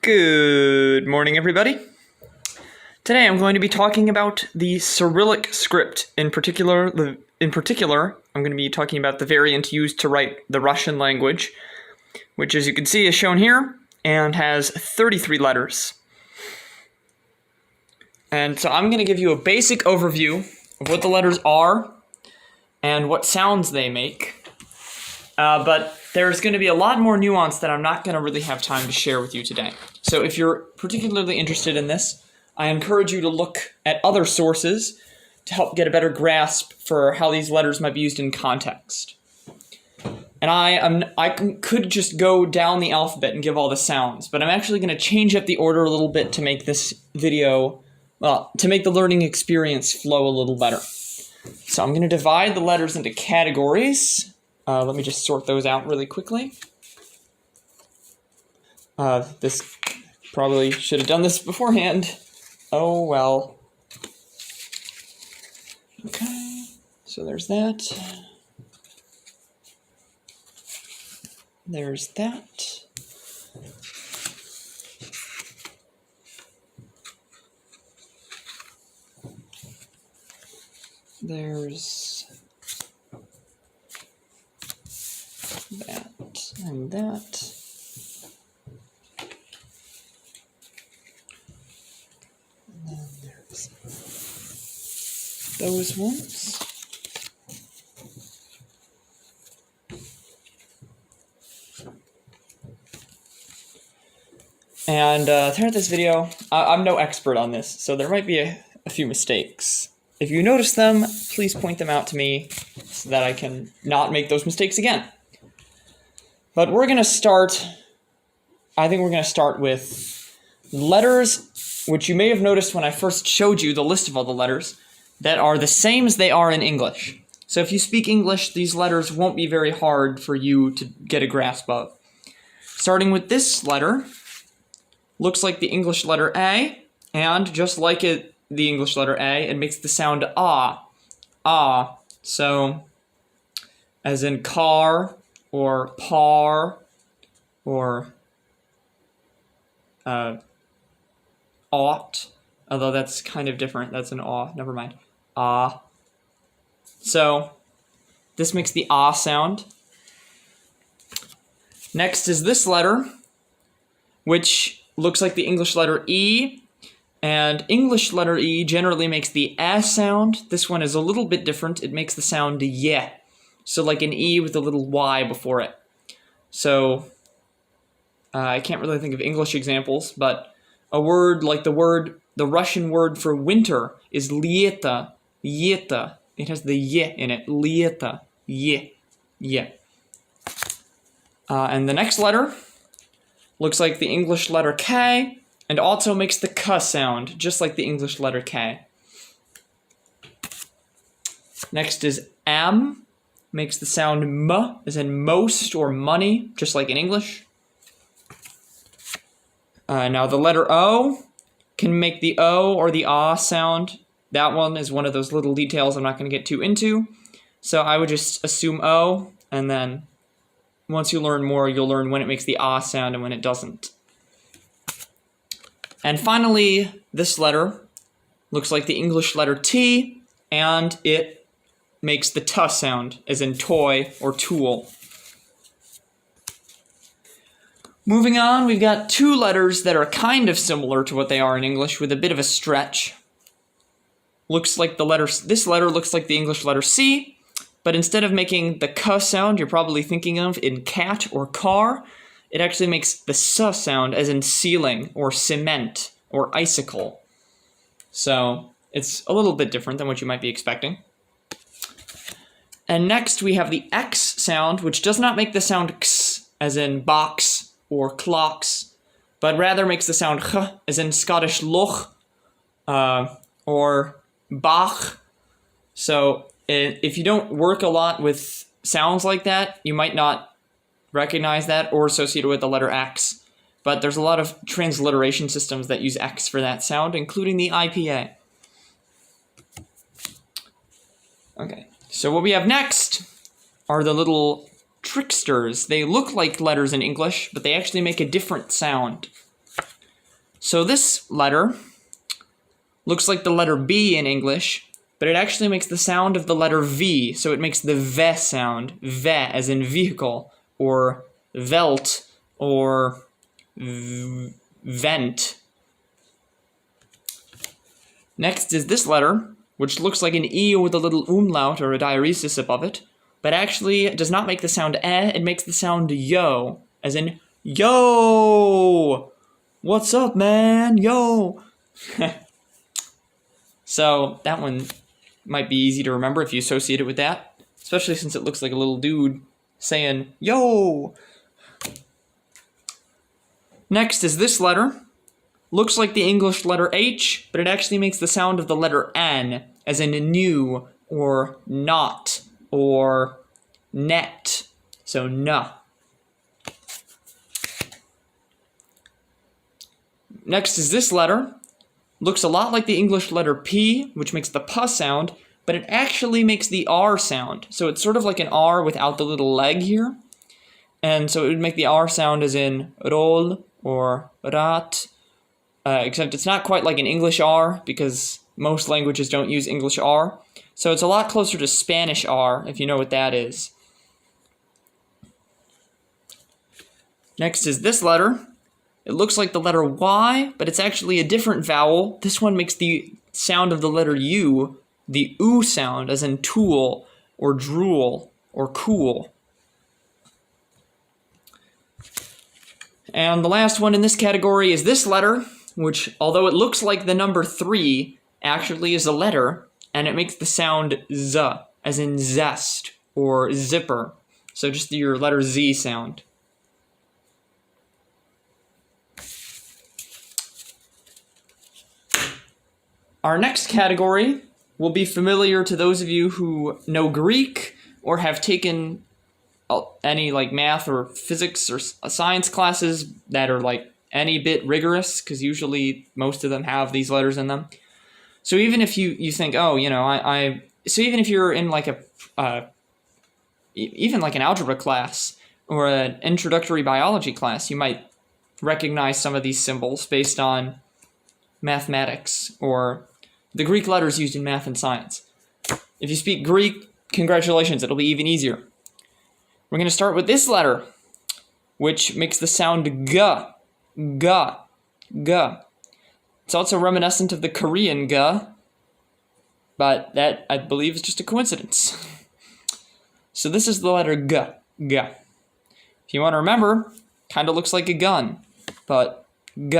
Good morning, everybody. Today I'm going to be talking about the Cyrillic script. In particular, I'm going to be talking about the variant used to write the Russian language, which, as you can see, is shown here and has 33 letters. And so I'm going to give you a basic overview of what the letters are and what sounds they make. But there's going to be a lot more nuance that I'm not going to really have time to share with you today. So if you're particularly interested in this, I encourage you to look at other sources to help get a better grasp for how these letters might be used in context. And I could just go down the alphabet and give all the sounds, but I'm actually going to change up the order a little bit to make this video, to make the learning experience flow a little better. So I'm going to divide the letters into categories. Let me just sort those out really quickly. This probably should have done this beforehand. Oh well. Okay, so there's that. There's that. There's that and that. And then there's those ones. And throughout this video, I'm no expert on this, so there might be a few mistakes. If you notice them, please point them out to me so that I can not make those mistakes again. But we're going to start, I think we're going to start with letters, which you may have noticed when I first showed you the list of all the letters, that are the same as they are in English. So if you speak English, these letters won't be very hard for you to get a grasp of. Starting with this letter, looks like the English letter A, and just like the English letter A, it makes the sound ah, ah. So, as in car, or par, or ought, although that's kind of different. That's an aw, never mind. Ah. So, this makes the ah sound. Next is this letter, which looks like the English letter E, and English letter E generally makes the a sound. This one is a little bit different. It makes the sound ye. So like an E with a little Y before it. So I can't really think of English examples, but a word like the Russian word for winter is lieta, yeta. It has the ye in it, lieta, ye, ye. And the next letter looks like the English letter K, and also makes the k sound, just like the English letter K. Next is M. Makes the sound m, as in most or money, just like in English. Now the letter O can make the O or the ah sound. That one is one of those little details I'm not going to get too into. So I would just assume O, and then once you learn more, you'll learn when it makes the ah sound and when it doesn't. And finally, this letter looks like the English letter T, and it makes the t sound, as in toy or tool. Moving on, we've got two letters that are kind of similar to what they are in English with a bit of a stretch. Looks like this letter looks like the English letter C, but instead of making the k sound you're probably thinking of in cat or car, it actually makes the s sound, as in ceiling or cement or icicle. So it's a little bit different than what you might be expecting. And next we have the X sound, which does not make the sound x, as in box or clocks, but rather makes the sound ch, as in Scottish loch, or bach. So if you don't work a lot with sounds like that, you might not recognize that or associate it with the letter X. But there's a lot of transliteration systems that use X for that sound, including the IPA. Okay. So what we have next are the little tricksters. They look like letters in English, but they actually make a different sound. So this letter looks like the letter B in English, but it actually makes the sound of the letter V, so it makes the V sound, V as in vehicle, or Welt, or vent. Next is this letter, which looks like an E with a little umlaut or a diaeresis above it, but actually it does not make the sound it makes the sound yo, as in yo! What's up, man? Yo! So that one might be easy to remember if you associate it with that, especially since it looks like a little dude saying yo! Next is this letter. Looks like the English letter H, but it actually makes the sound of the letter N, as in new, or not, or net. So, na. Next is this letter. Looks a lot like the English letter P, which makes the P sound, but it actually makes the R sound. So it's sort of like an R without the little leg here. And so it would make the R sound as in roll, or rat, except it's not quite like an English R, because most languages don't use English R. So it's a lot closer to Spanish R, if you know what that is. Next is this letter. It looks like the letter Y, but it's actually a different vowel. This one makes the sound of the letter U, the oo sound, as in tool, or drool, or cool. And the last one in this category is this letter, which, although it looks like the number 3, actually is a letter, and it makes the sound Z, as in zest, or zipper. So just your letter Z sound. Our next category will be familiar to those of you who know Greek or have taken any like math or physics or science classes that are like any bit rigorous, because usually most of them have these letters in them. So even if you think, oh, you know, so even if you're in like even like an algebra class or an introductory biology class, you might recognize some of these symbols based on mathematics or the Greek letters used in math and science. If you speak Greek, congratulations, it'll be even easier. We're going to start with this letter, which makes the sound g, g, g. It's also reminiscent of the Korean g, but that, I believe, is just a coincidence. So this is the letter g, g. If you want to remember, kind of looks like a gun, but g.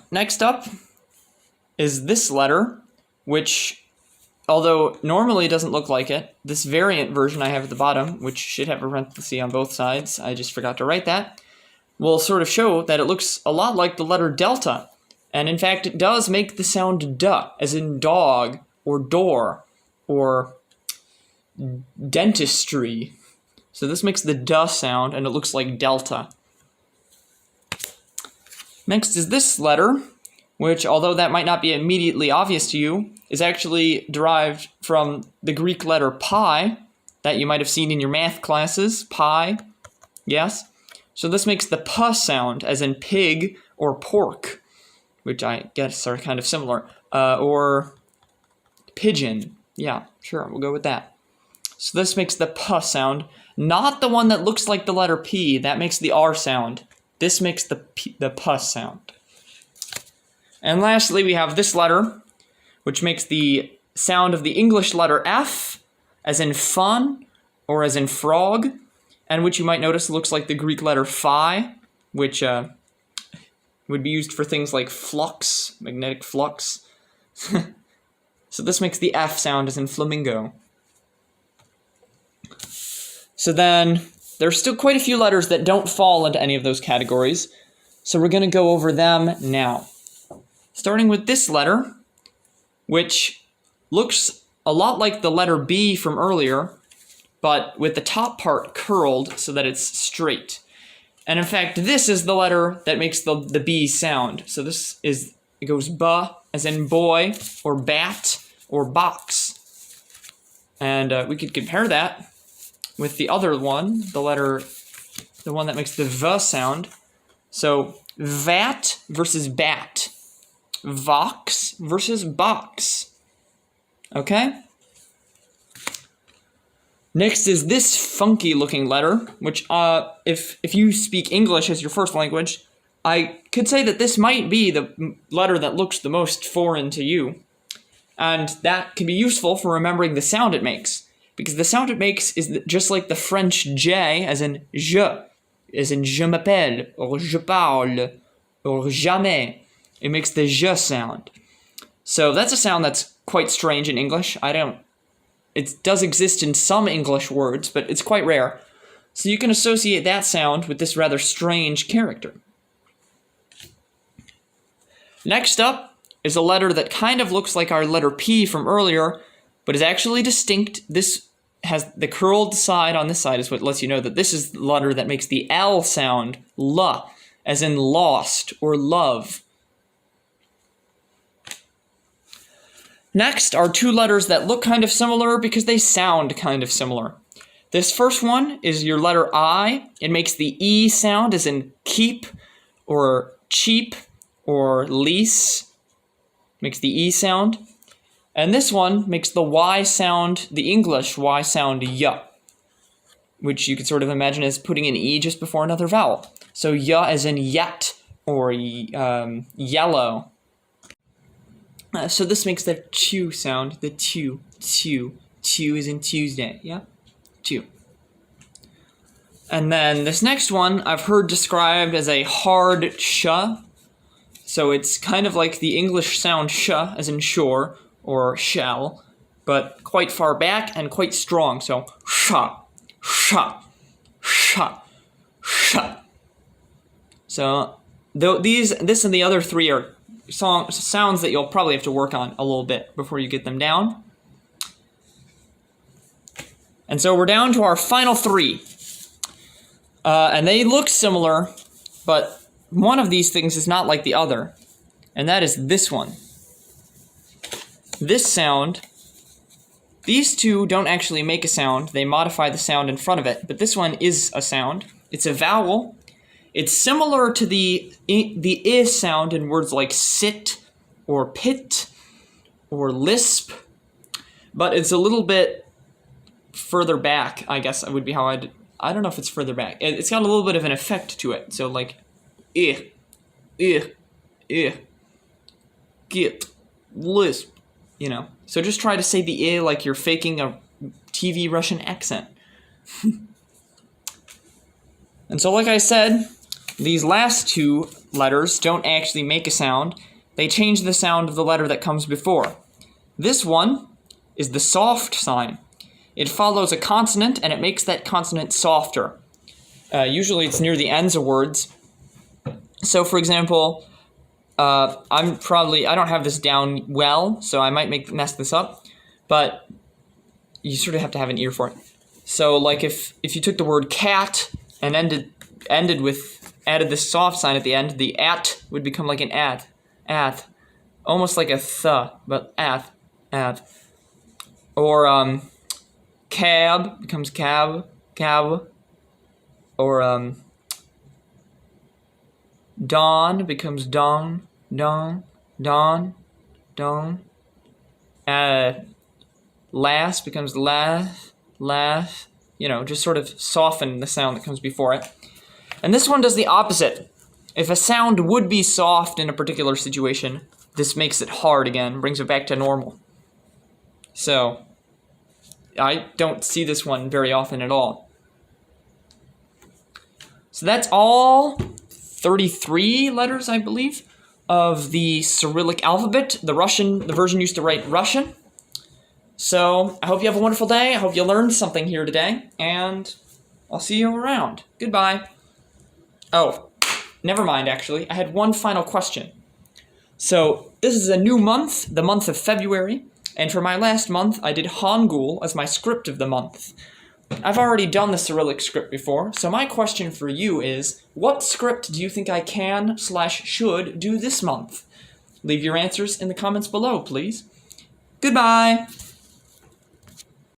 Next up is this letter, which, although normally doesn't look like it, this variant version I have at the bottom, which should have a parenthesis on both sides, I just forgot to write that, will sort of show that it looks a lot like the letter delta. And in fact, it does make the sound d, as in dog, or door, or dentistry. So this makes the d sound, and it looks like delta. Next is this letter, which, although that might not be immediately obvious to you, is actually derived from the Greek letter pi that you might have seen in your math classes. Pi, yes? So this makes the p sound, as in pig or pork, which I guess are kind of similar, or pigeon. Yeah, sure, we'll go with that. So this makes the p sound, not the one that looks like the letter P, that makes the R sound. This makes the p sound. And lastly, we have this letter, which makes the sound of the English letter F, as in fun, or as in frog, and which you might notice looks like the Greek letter phi, which would be used for things like flux, magnetic flux. So this makes the F sound, as in flamingo. So then, there's still quite a few letters that don't fall into any of those categories, so we're going to go over them now. Starting with this letter, which looks a lot like the letter B from earlier, but with the top part curled so that it's straight. And in fact, this is the letter that makes the B sound. So this is, it goes ba, as in boy, or bat, or box. And we could compare that with the other one, the letter the one that makes the V sound. So vat versus bat. Vox versus box. Okay? Next is this funky looking letter, which if you speak English as your first language, I could say that this might be the letter that looks the most foreign to you. And that can be useful for remembering the sound it makes. Because the sound it makes is just like the French J, as in je m'appelle, or je parle, or jamais. It makes the je sound. So that's a sound that's quite strange in English. It does exist in some English words, but it's quite rare. So you can associate that sound with this rather strange character. Next up is a letter that kind of looks like our letter P from earlier, but is actually distinct. This has the curled side on this side is what lets you know that this is the letter that makes the L sound, L, as in lost or love. Next are two letters that look kind of similar because they sound kind of similar. This first one is your letter I. It makes the E sound as in keep or cheap or lease. Makes the E sound. And this one makes the Y sound, the English Y sound, y, which you could sort of imagine as putting an E just before another vowel. So y as in yet or yellow. So this makes the chew sound, the chew. Chew is in Tuesday, yeah? Chew. And then this next one I've heard described as a hard sh. So it's kind of like the English sound sh, as in shore or shell, but quite far back and quite strong. So sh, sh, sh, sh. So this and the other three are sounds that you'll probably have to work on a little bit before you get them down. And so we're down to our final three. And they look similar, but one of these things is not like the other. And that is this one. This sound, these two don't actually make a sound. They modify the sound in front of it. But this one is a sound. It's a vowel. It's similar to the I sound in words like sit or pit or lisp, but it's a little bit further back, I guess would be how I don't know if it's further back. It's got a little bit of an effect to it. So like, get, lisp, you know. So just try to say the I like you're faking a TV Russian accent. And so like I said, these last two letters don't actually make a sound. They change the sound of the letter that comes before. This one is the soft sign. It follows a consonant and it makes that consonant softer. Usually it's near the ends of words. So for example, I don't have this down well, so I might mess this up, but you sort of have to have an ear for it. So like if you took the word cat and added this soft sign at the end, the at would become like an at, almost like a th, but at. Or cab becomes cab, or dawn becomes dawn. Last becomes laugh, you know, just sort of soften the sound that comes before it. And this one does the opposite. If a sound would be soft in a particular situation, this makes it hard again, brings it back to normal. So, I don't see this one very often at all. So that's all 33 letters, I believe, of the Cyrillic alphabet. The version used to write Russian. So, I hope you have a wonderful day. I hope you learned something here today, and I'll see you around. Goodbye. Oh, never mind, actually. I had one final question. So, this is a new month, the month of February, and for my last month, I did Hangul as my script of the month. I've already done the Cyrillic script before, so my question for you is, what script do you think I can/should do this month? Leave your answers in the comments below, please. Goodbye!